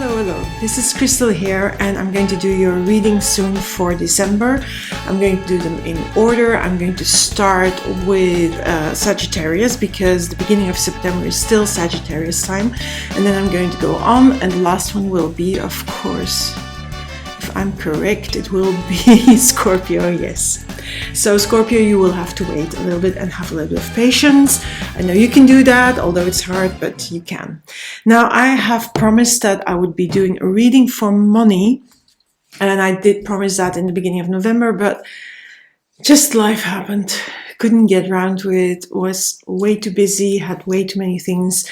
Hello. This is Crystal here, and I'm going to do your reading soon for December. I'm going to do them in order. I'm going to start with Sagittarius because the beginning of September is still Sagittarius time, and then I'm going to go on, and the last one will be, of course, if I'm correct, it will be Scorpio, yes. So Scorpio, you will have to wait a little bit and have a little bit of patience. I know you can do that, although it's hard, but you can. Now, I have promised that I would be doing a reading for money, and I did promise that in the beginning of November, but just life happened. Couldn't get around to it, was way too busy, had way too many things.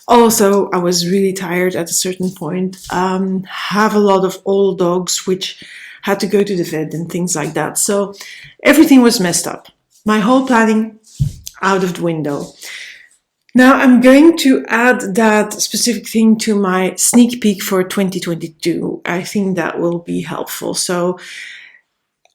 Also, I was really tired at a certain point. Have a lot of old dogs, which had to go to the vet and things like that. So everything was messed up. My whole planning out of the window. Now I'm going to add that specific thing to my sneak peek for 2022. I think that will be helpful. So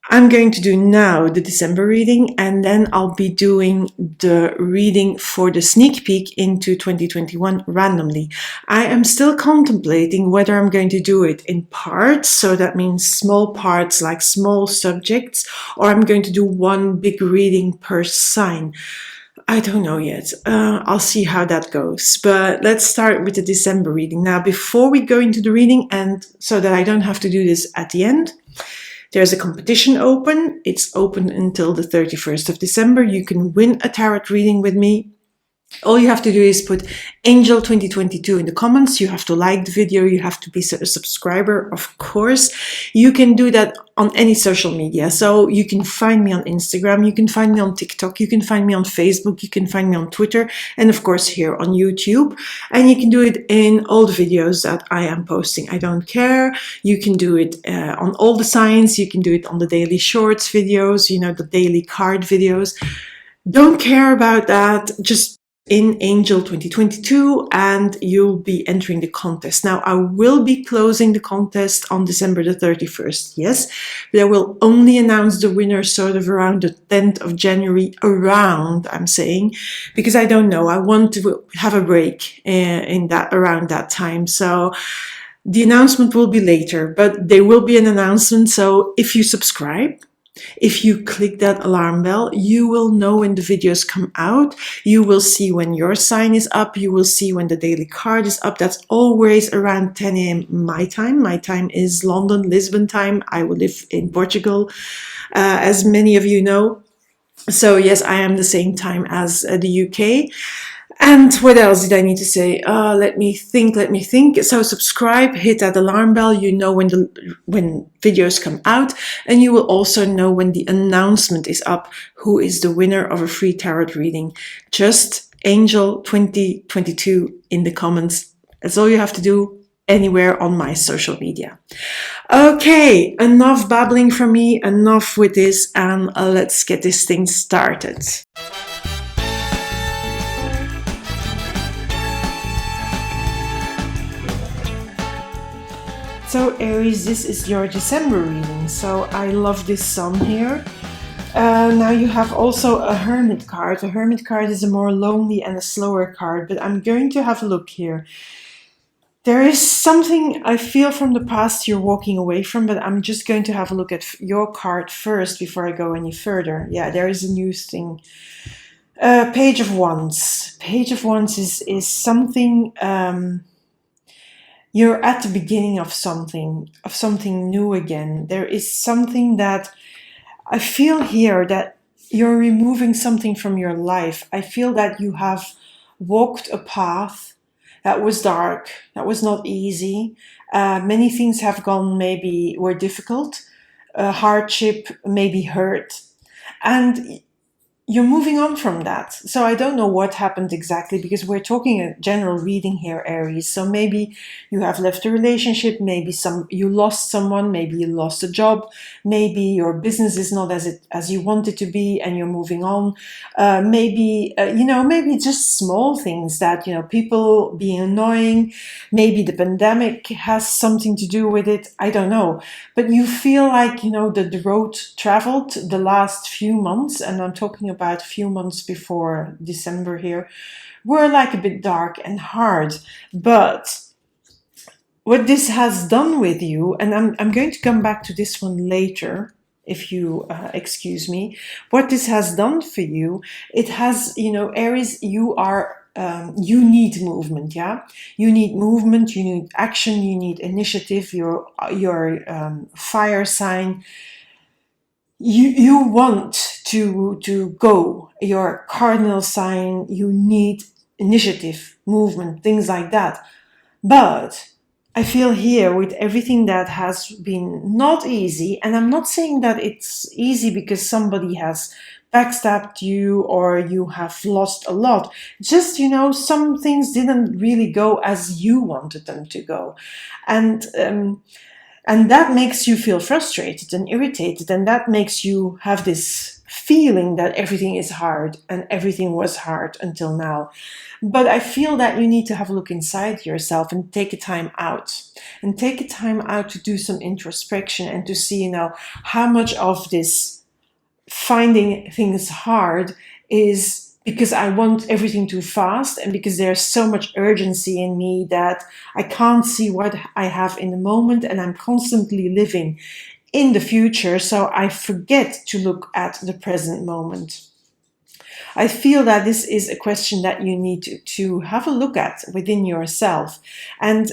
I'm going to do now the December reading, and then I'll be doing the reading for the sneak peek into 2021 randomly. I am still contemplating whether I'm going to do it in parts, so that means small parts like small subjects, or I'm going to do one big reading per sign. I don't know yet. I'll see how that goes. But let's start with the December reading. Now, before we go into the reading, and so that I don't have to do this at the end, there's a competition open. It's open until the 31st of December. You can win a tarot reading with me. All you have to do is put Angel 2022 in the comments. You have to like the video. You have to be a subscriber, of course. You can do that on any social media. So you can find me on Instagram. You can find me on TikTok. You can find me on Facebook. You can find me on Twitter. And of course here on YouTube. And you can do it in all the videos that I am posting. I don't care. You can do it on all the signs. You can do it on the daily shorts videos, the daily card videos. Don't care about that. Just in Angel 2022, and you'll be entering the contest. Now, I will be closing the contest on December the 31st, yes, but I will only announce the winner sort of around the 10th of January, I'm saying, because I don't know. I want to have a break around that time. So the announcement will be later, but there will be an announcement. So if you subscribe, if you click that alarm bell, you will know when the videos come out. You will see when your sign is up. You will see when the daily card is up. That's always around 10 a.m. my time. My time is London, Lisbon time. I will live in Portugal, as many of you know. So yes, I am the same time as the UK. And what else did I need to say? Let me think. So subscribe, hit that alarm bell. You know when videos come out, and you will also know when the announcement is up, who is the winner of a free tarot reading. Just Angel 2022 in the comments. That's all you have to do anywhere on my social media. Okay, enough babbling from me, enough with this, and let's get this thing started. So Aries, this is your December reading. So I love this sun here. Now you have also a Hermit card. A Hermit card is a more lonely and a slower card, but I'm going to have a look here. There is something I feel from the past you're walking away from, but I'm just going to have a look at your card first before I go any further. Yeah, there is a new thing. Page of Wands. Page of Wands is something... You're at the beginning of something new again. There is something that I feel here, that you're removing something from your life. I feel that you have walked a path that was dark, that was not easy. Many things have were difficult, hardship, maybe hurt. And you're moving on from that. So I don't know what happened exactly, because we're talking a general reading here, Aries. So maybe you have left a relationship, maybe you lost someone, maybe you lost a job, maybe your business is not as you want it to be and you're moving on. Maybe just small things that, people being annoying, maybe the pandemic has something to do with it. I don't know. But you feel like, the road traveled the last few months, and I'm talking about a few months before December here, were like a bit dark and hard. But what this has done with you, and I'm going to come back to this one later, if you excuse me, what this has done for you, it has, Aries, you need movement, yeah? You need movement, you need action, you need initiative, your fire sign. You want to go, your cardinal sign, you need initiative, movement, things like that. But I feel here with everything that has been not easy, and I'm not saying that it's easy because somebody has backstabbed you or you have lost a lot. Just, some things didn't really go as you wanted them to go. And that makes you feel frustrated and irritated, and that makes you have this feeling that everything is hard and everything was hard until now. But I feel that you need to have a look inside yourself and take a time out. And take a time out to do some introspection and to see, how much of this finding things hard is because I want everything too fast, and because there's so much urgency in me that I can't see what I have in the moment, and I'm constantly living in the future, so I forget to look at the present moment. I feel that this is a question that you need to have a look at within yourself, and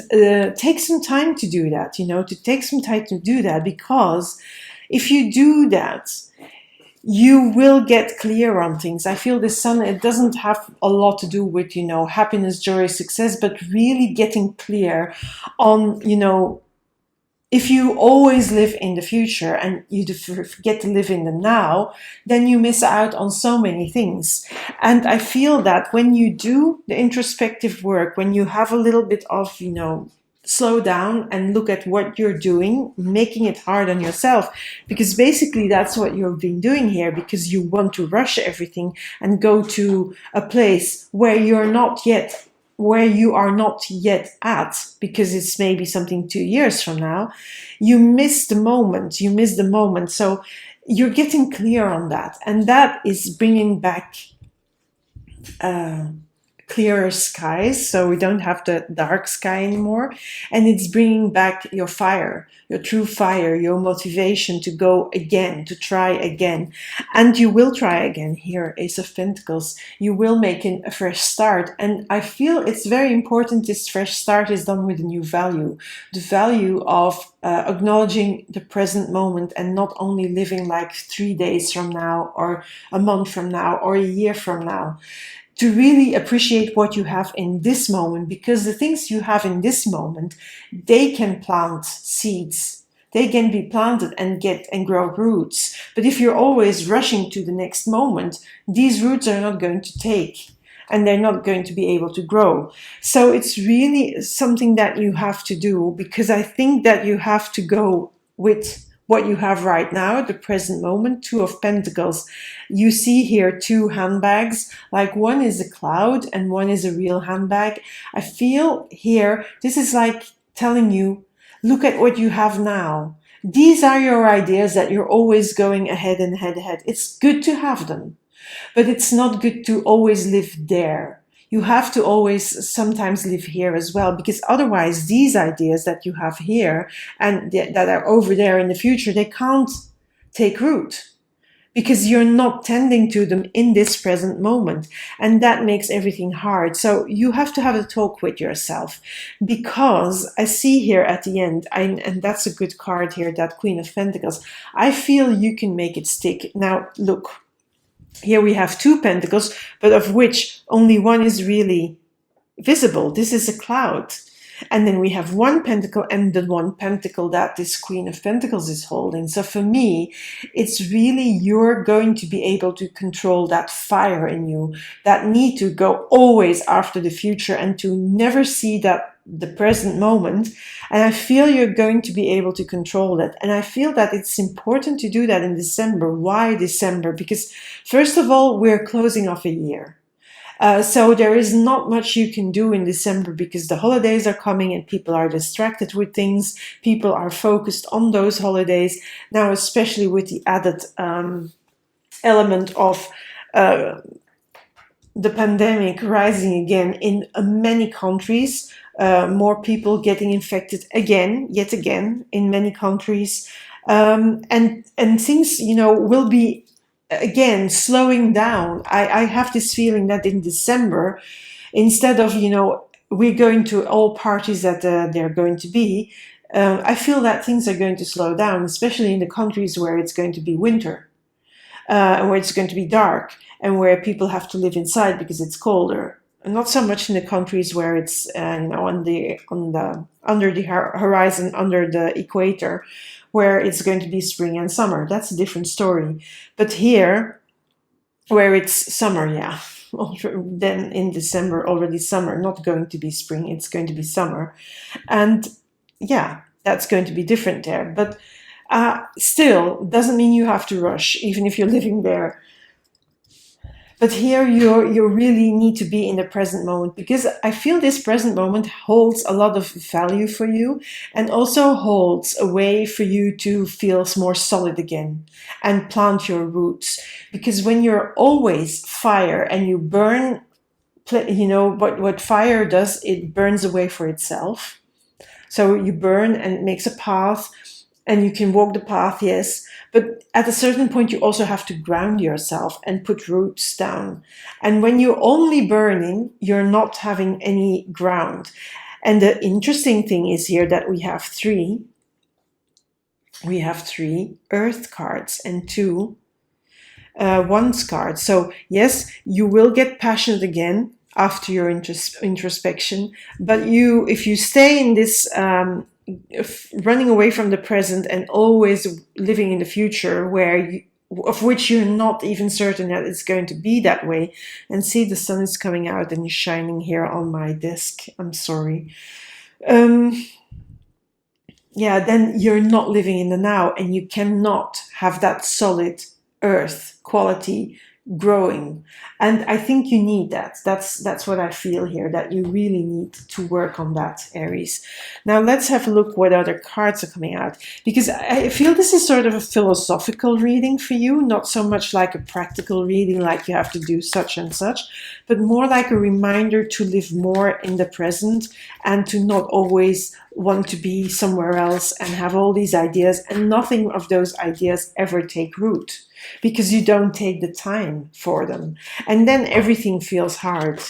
take some time to do that, to take some time to do that, because if you do that, you will get clear on things. I feel the sun, it doesn't have a lot to do with, happiness, joy, success, but really getting clear on, if you always live in the future and you forget to live in the now, then you miss out on so many things. And I feel that when you do the introspective work, when you have a little bit of, slow down and look at what you're doing, making it hard on yourself, because basically that's what you've been doing here, because you want to rush everything and go to a place where you are not yet at, because it's maybe something 2 years from now. You miss the moment. So you're getting clear on that, and that is bringing back clearer skies, so we don't have the dark sky anymore, and it's bringing back your fire, your true fire, your motivation to go again, to try again. And you will try again here, Ace of Pentacles. You will make a fresh start, and I feel it's very important this fresh start is done with a new value, the value of acknowledging the present moment, and not only living like 3 days from now or a month from now or a year from now, to really appreciate what you have in this moment, because the things you have in this moment, they can plant seeds. They can be planted and grow roots. But if you're always rushing to the next moment, these roots are not going to take, and they're not going to be able to grow. So it's really something that you have to do, because I think that you have to go with what you have right now, the present moment. Two of Pentacles. You see here 2 handbags, like one is a cloud and one is a real handbag. I feel here, this is like telling you, look at what you have now. These are your ideas that you're always going ahead and ahead. It's good to have them, but it's not good to always live there. You have to always sometimes live here as well, because otherwise these ideas that you have here and that are over there in the future, they can't take root, because you're not tending to them in this present moment, and that makes everything hard. So you have to have a talk with yourself, because I see here at the end, and that's a good card here, that Queen of Pentacles, I feel you can make it stick. Now look, here we have 2 pentacles, but of which only one is really visible. This is a cloud. And then we have 1 pentacle, and the 1 pentacle that this Queen of Pentacles is holding. So for me, it's really, you're going to be able to control that fire in you, that need to go always after the future and to never see the present moment. And I feel you're going to be able to control that. And I feel that it's important to do that in December. Why December? Because first of all, we're closing off a year. So there is not much you can do in December, because the holidays are coming and people are distracted with things. People are focused on those holidays. Now, especially with the added element of the pandemic rising again in many countries, more people getting infected again, yet again, in many countries, and things, will be again slowing down. I have this feeling that in December, instead of, we're going to all parties that they're going to be, I feel that things are going to slow down, especially in the countries where it's going to be winter, and where it's going to be dark, and where people have to live inside because it's colder. And not so much in the countries where it's under the horizon, under the equator, where it's going to be spring and summer. That's a different story. But here, where it's summer, yeah, then in December already summer, not going to be spring, it's going to be summer, and yeah, that's going to be different there. But still, doesn't mean you have to rush, even if you're living there. But here you really need to be in the present moment, because I feel this present moment holds a lot of value for you, and also holds a way for you to feel more solid again and plant your roots. Because when you're always fire and you burn, what fire does, it burns away for itself. So you burn and it makes a path, and you can walk the path, yes, but at a certain point you also have to ground yourself and put roots down. And when you're only burning, you're not having any ground. And the interesting thing is here that we have three earth cards and two wands cards. So yes, you will get passionate again after your introspection, but if you stay in this running away from the present and always living in the future, of which you're not even certain that it's going to be that way. And see, the sun is coming out and is shining here on my desk. I'm sorry. Yeah, then you're not living in the now, and you cannot have that solid earth quality growing. And I think you need that. That's what I feel here, that you really need to work on that, Aries. Now let's have a look what other cards are coming out, because I feel this is sort of a philosophical reading for you, not so much like a practical reading, like you have to do such and such, but more like a reminder to live more in the present, and to not always want to be somewhere else and have all these ideas, and nothing of those ideas ever take root, because you don't take the time for them. And then everything feels hard.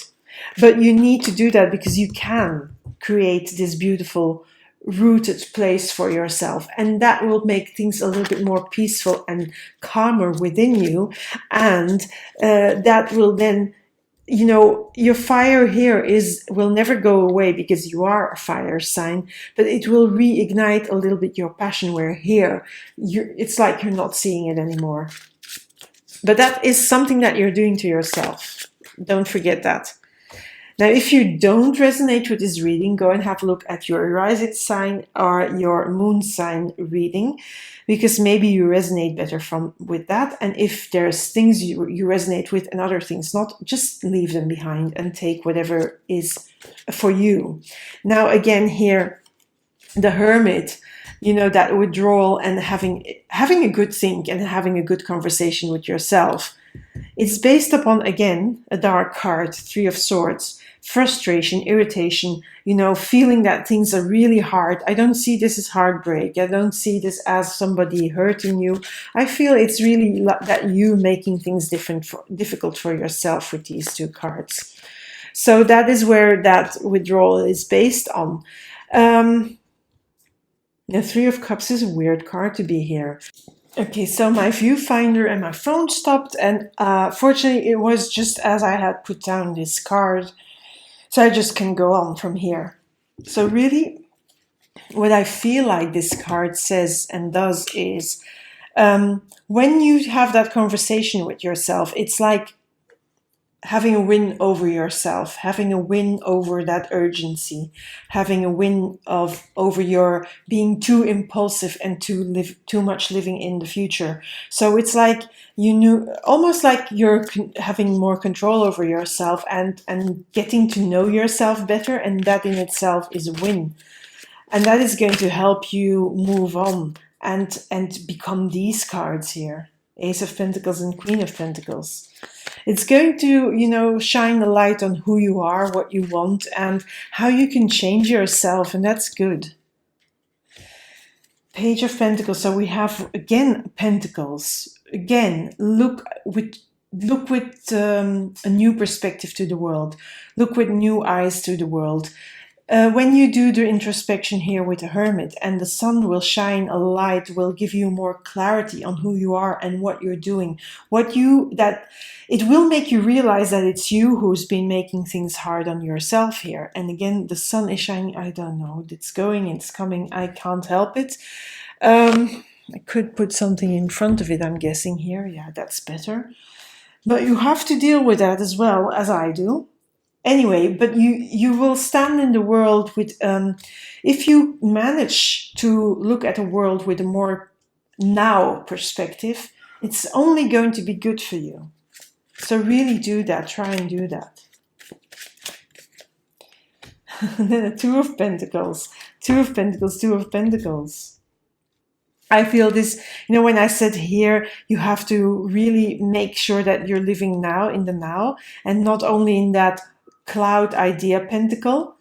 But you need to do that because you can create this beautiful rooted place for yourself. And that will make things a little bit more peaceful and calmer within you. And that will then, your fire here will never go away, because you are a fire sign, but it will reignite a little bit your passion, where here it's like you're not seeing it anymore. But that is something that you're doing to yourself. Don't forget that. Now, if you don't resonate with this reading, go and have a look at your rising sign or your moon sign reading, because maybe you resonate better with that. And if there's things you resonate with and other things not, just leave them behind and take whatever is for you. Now, again, here, the Hermit, that withdrawal and having a good think and having a good conversation with yourself. It's based upon, again, a dark card, Three of Swords, frustration, irritation, feeling that things are really hard. I don't see this as heartbreak. I don't see this as somebody hurting you. I feel it's really that you making things difficult for yourself with these two cards. So that is where that withdrawal is based on. The Three of Cups is a weird card to be here. Okay, so my viewfinder and my phone stopped, and fortunately it was just as I had put down this card, so I just can go on from here. So really, what I feel like this card says and does is, when you have that conversation with yourself, it's like having a win over yourself, having a win over that urgency, having a win over your being too impulsive and too much living in the future. So it's like almost like you're having more control over yourself and getting to know yourself better, and that in itself is a win. And that is going to help you move on and become these cards here. Ace of Pentacles and Queen of Pentacles. It's going to, you know, shine a light on who you are, what you want, and how you can change yourself, and that's good. Page of Pentacles. So we have again Pentacles. Again, look with a new perspective to the world. Look with new eyes to the world. When you do the introspection here with the Hermit, and the sun will shine a light, will give you more clarity on who you are and what you're doing. It will make you realize that it's you who's been making things hard on yourself here. And again, the sun is shining. I don't know. It's going, it's coming. I can't help it. I could put something in front of it, I'm guessing here. Yeah, that's better. But you have to deal with that as well, as I do. Anyway, but you will stand in the world with, if you manage to look at the world with a more now perspective, it's only going to be good for you. So really do that, try and do that. And then a Two of Pentacles, Two of Pentacles, Two of Pentacles. I feel this, you know, when I said here, you have to really make sure that you're living now, in the now, and not only in that cloud idea pentacle.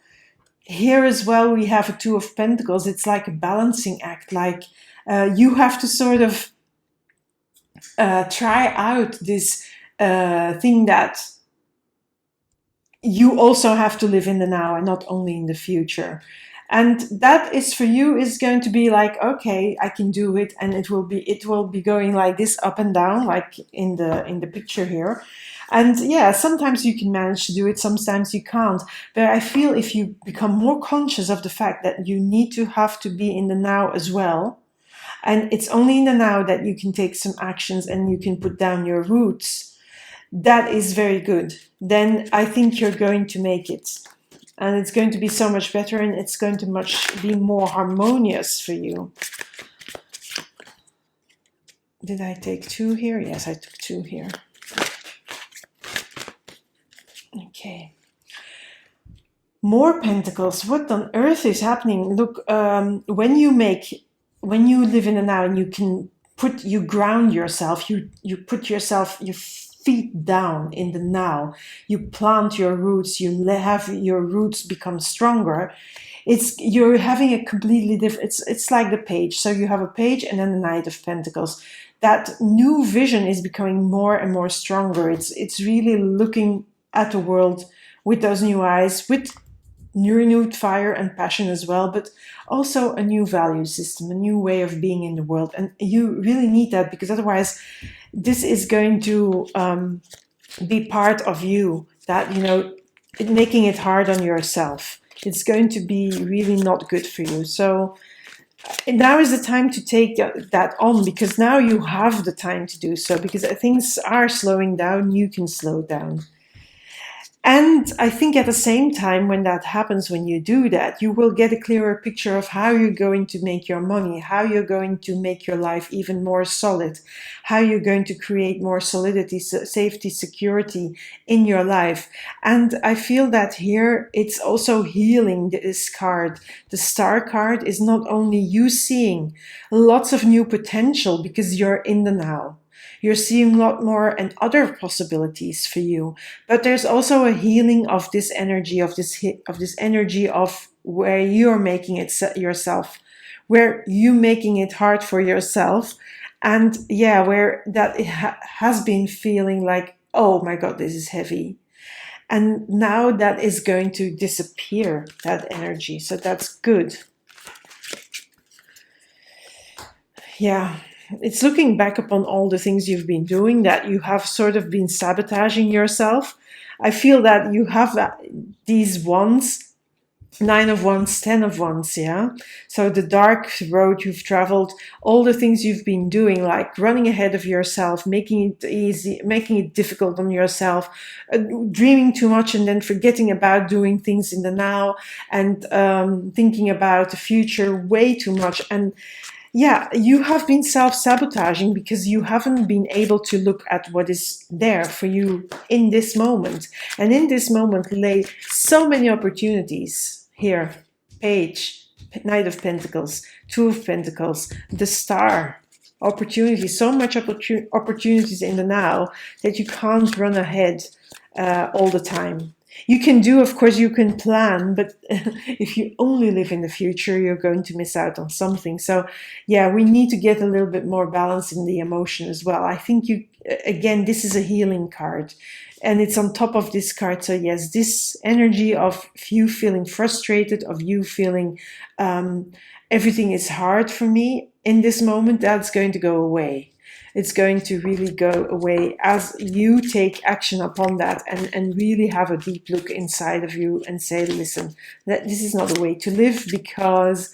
Here as well, we have a Two of Pentacles. It's like a balancing act, like you have to sort of try out this thing that you also have to live in the now and not only in the future. And that is for you is going to be like, okay, I can do it, and it will be going like this up and down, like in the picture here. And yeah, sometimes you can manage to do it, sometimes you can't. But I feel if you become more conscious of the fact that you need to have to be in the now as well, and it's only in the now that you can take some actions and you can put down your roots, that is very good. Then I think you're going to make it. And it's going to be so much better, and it's going to be more harmonious for you. Did I take two here? Yes, I took two here. Okay. More pentacles. What on earth is happening? Look, when you live in the now and you ground yourself, you put yourself, your feet down in the now, you plant your roots, you have your roots become stronger. You're having a completely different, it's like the page. So you have a page and then the Knight of Pentacles. That new vision is becoming more and more stronger. It's really looking at the world with those new eyes, with renewed fire and passion as well, but also a new value system, a new way of being in the world. And you really need that, because otherwise this is going to be part of you, that, you know, making it hard on yourself. It's going to be really not good for you. So now is the time to take that on, because now you have the time to do so, because things are slowing down, you can slow down. And I think at the same time, when that happens, when you do that, you will get a clearer picture of how you're going to make your money, how you're going to make your life even more solid, how you're going to create more solidity, safety, security in your life. And I feel that here it's also healing. This card, the Star card, is not only you seeing lots of new potential because you're in the now. You're seeing a lot more and other possibilities for you, but there's also a healing of this energy, of this energy of where you're making it yourself, where you making it hard for yourself, and yeah, where that it has been feeling like, oh my God, this is heavy, and now that is going to disappear, that energy. So that's good. Yeah. It's looking back upon all the things you've been doing, that you have sort of been sabotaging yourself. I feel that you have these wands, 9 of Wands, 10 of Wands, yeah? So the dark road you've traveled, all the things you've been doing, like running ahead of yourself, making it easy, making it difficult on yourself, dreaming too much and then forgetting about doing things in the now, and thinking about the future way too much. And yeah, you have been self-sabotaging because you haven't been able to look at what is there for you in this moment. And in this moment lay so many opportunities here. Page, Knight of Pentacles, Two of Pentacles, the Star. opportunities, so much opportunities in the now that you can't run ahead all the time. You can do, of course, you can plan, but if you only live in the future, you're going to miss out on something. So, yeah, we need to get a little bit more balance in the emotion as well. I think again, this is a healing card, and it's on top of this card. So, yes, this energy of you feeling frustrated, of you feeling everything is hard for me in this moment, that's going to go away. It's going to really go away as you take action upon that and really have a deep look inside of you and say, listen, this is not a way to live, because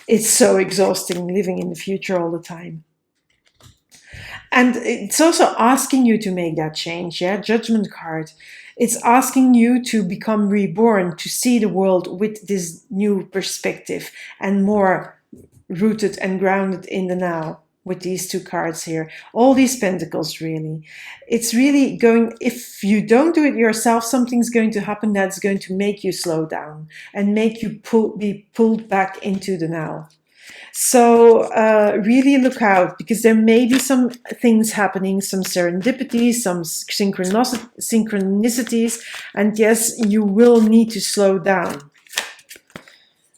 it's so exhausting living in the future all the time. And it's also asking you to make that change, yeah? Judgment card. It's asking you to become reborn, to see the world with this new perspective and more rooted and grounded in the now. With these two cards here, all these pentacles, really. It's really going, if you don't do it yourself, something's going to happen that's going to make you slow down and make you be pulled back into the now. So really look out, because there may be some things happening, some serendipity, some synchronicities, and yes, you will need to slow down.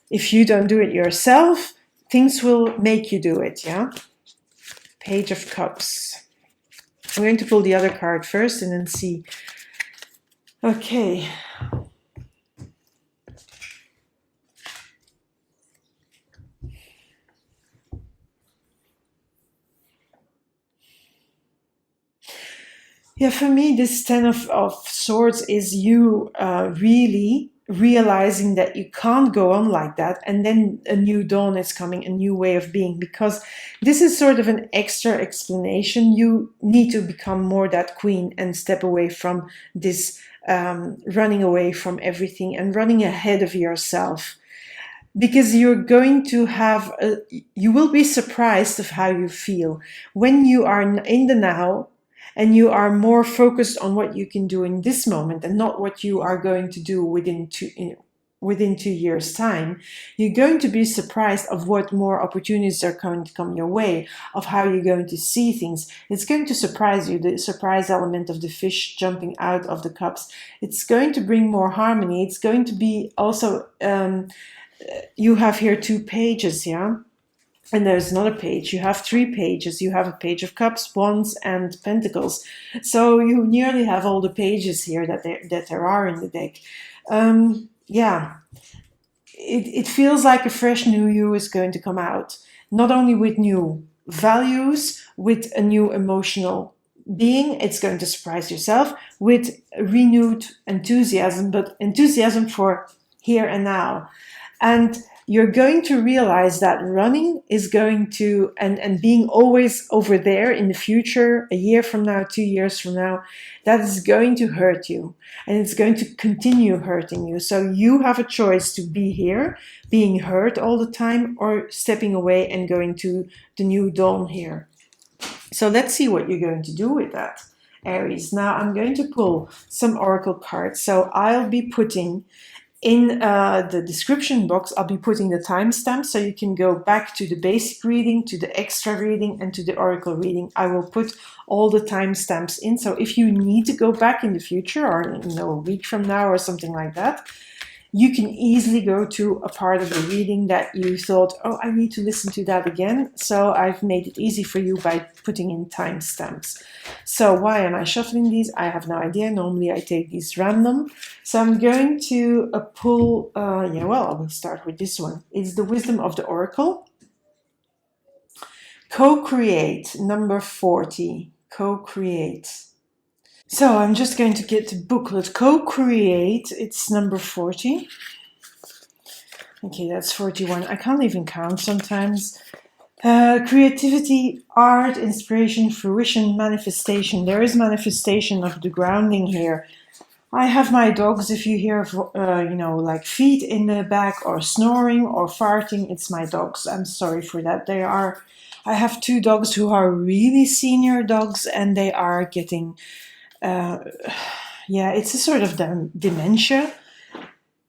If you don't do it yourself, things will make you do it, yeah? Page of Cups. I'm going to pull the other card first and then see. Okay. Yeah, for me, this Ten of Swords is you really realizing that you can't go on like that, and then a new dawn is coming, a new way of being, because this is sort of an extra explanation. You need to become more that queen and step away from this running away from everything and running ahead of yourself, because you're going to have you will be surprised of how you feel when you are in the now and you are more focused on what you can do in this moment and not what you are going to do within 2 years' time. You're going to be surprised of what more opportunities are going to come your way, of how you're going to see things. It's going to surprise you, the surprise element of the fish jumping out of the cups. It's going to bring more harmony. It's going to be also, you have here 2 pages, yeah? And there's another page. You have 3 pages. You have a page of cups, wands, and pentacles. So you nearly have all the pages here that there are in the deck. Yeah, it feels like a fresh new you is going to come out. Not only with new values, with a new emotional being, it's going to surprise yourself with renewed enthusiasm, but enthusiasm for here and now. And you're going to realize that running is going to, and being always over there in the future, a year from now, 2 years from now, that is going to hurt you. And it's going to continue hurting you. So you have a choice to be here, being hurt all the time, or stepping away and going to the new dawn here. So let's see what you're going to do with that, Aries. Now I'm going to pull some oracle cards. So I'll be putting in the description box, I'll be putting the timestamp, so you can go back to the basic reading, to the extra reading, and to the oracle reading. I will put all the timestamps in, so if you need to go back in the future, or a week from now or something like that, you can easily go to a part of the reading that you thought, oh, I need to listen to that again. So I've made it easy for you by putting in timestamps. So why am I shuffling these? I have no idea. Normally I take these random. So I'm going to pull, I will start with this one. It's the Wisdom of the Oracle. Co-create, number 40. Co-create. So I'm just going to get the booklet. Co-create, it's number 40. Okay, that's 41. I can't even count sometimes. Creativity, art, inspiration, fruition, manifestation. There is manifestation of the grounding here. I have my dogs. If you hear, like feet in the back or snoring or farting, it's my dogs. I'm sorry for that. I have 2 dogs who are really senior dogs, and they are getting... it's a sort of dementia,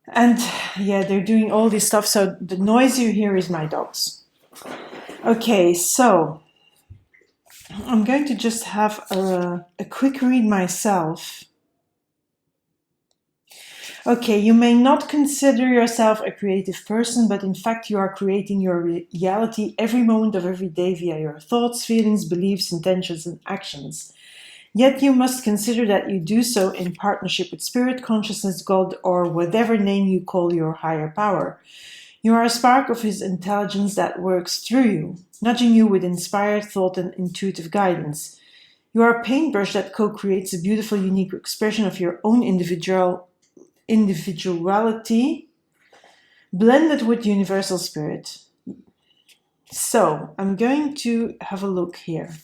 and they're doing all this stuff, so the noise you hear is my dogs. Okay, so I'm going to just have a quick read myself. Okay, you may not consider yourself a creative person, but in fact you are creating your reality every moment of every day via your thoughts, feelings, beliefs, intentions, and actions. Yet you must consider that you do so in partnership with spirit, consciousness, God, or whatever name you call your higher power. You are a spark of His intelligence that works through you, nudging you with inspired thought and intuitive guidance. You are a paintbrush that co-creates a beautiful, unique expression of your own individuality, blended with universal spirit. So, I'm going to have a look here.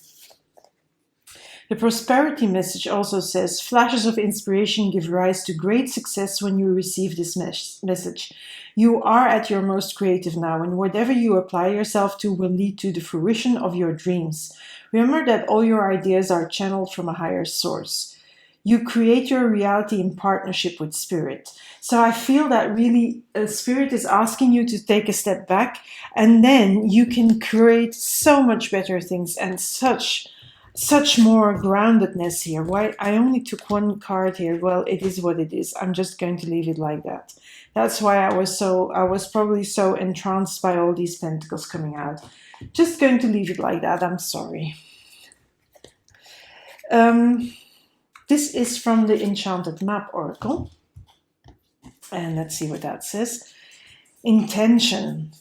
The prosperity message also says, flashes of inspiration give rise to great success when you receive this message. You are at your most creative now, and whatever you apply yourself to will lead to the fruition of your dreams. Remember that all your ideas are channeled from a higher source. You create your reality in partnership with Spirit. So I feel that really Spirit is asking you to take a step back, and then you can create so much better things and such more groundedness here. Why I only took one card here? Well, it is what it is. I'm just going to leave it like that. That's why I was probably so entranced by all these pentacles coming out. Just going to leave it like that. I'm sorry. This is from the Enchanted Map Oracle. And let's see what that says. Intention.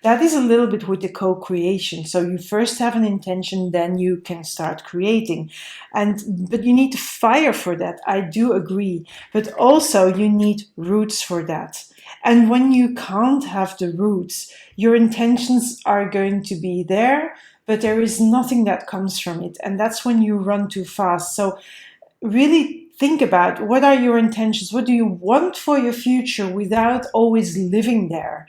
That is a little bit with the co-creation. So you first have an intention, then you can start creating. But you need fire for that. I do agree. But also you need roots for that. And when you can't have the roots, your intentions are going to be there, but there is nothing that comes from it. And that's when you run too fast. So really think about, what are your intentions? What do you want for your future without always living there?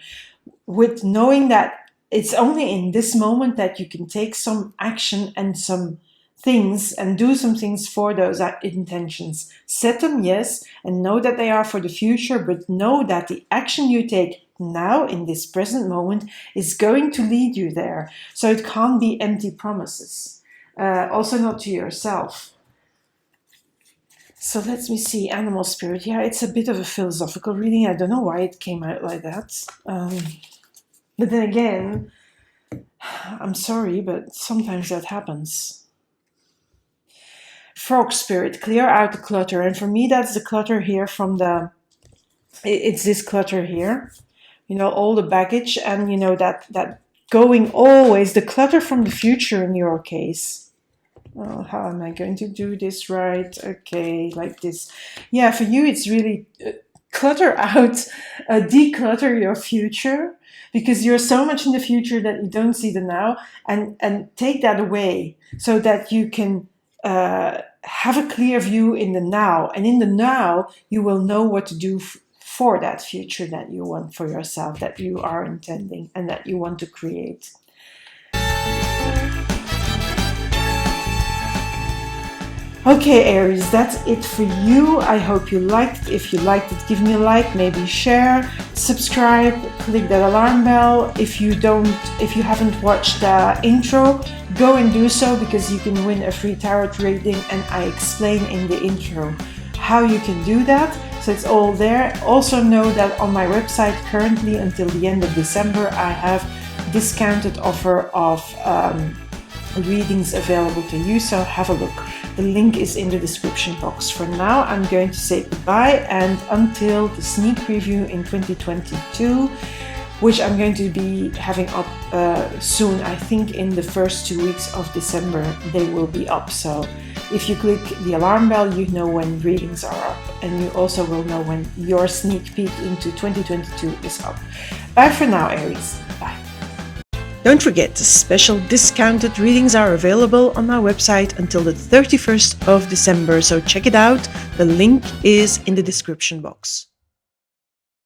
With knowing that it's only in this moment that you can take some action and some things and do some things for those intentions. Set them, yes, and know that they are for the future, but know that the action you take now in this present moment is going to lead you there. So it can't be empty promises, also not to yourself. So let me see, animal spirit. Yeah, it's a bit of a philosophical reading. I don't know why it came out like that. But then again, I'm sorry, but sometimes that happens. Frog spirit, clear out the clutter. And for me, that's the clutter here from it's this clutter here. You know, all the baggage and, you know, that going always, the clutter from the future in your case. Oh, how am I going to do this right? Okay, like this. Yeah, for you, it's really clutter out, declutter your future, because you're so much in the future that you don't see the now, and take that away so that you can have a clear view in the now. And in the now, you will know what to do for that future that you want for yourself, that you are intending and that you want to create. Okay, Aries, that's it for you. I hope you liked it. If you liked it, give me a like, maybe share, subscribe, click that alarm bell. If you haven't watched the intro, go and do so, because you can win a free tarot reading, and I explain in the intro how you can do that. So it's all there. Also know that on my website currently until the end of December, I have discounted offer of readings available to you, so have a look. The link is in the description box. For now, I'm going to say goodbye, and until the sneak preview in 2022, which I'm going to be having up soon. I think in the first 2 weeks of December they will be up. So if you click the alarm bell, you know when readings are up, and you also will know when your sneak peek into 2022 is up. Bye for now, Aries. Bye. Don't forget, special discounted readings are available on my website until the 31st of December, so check it out. The link is in the description box.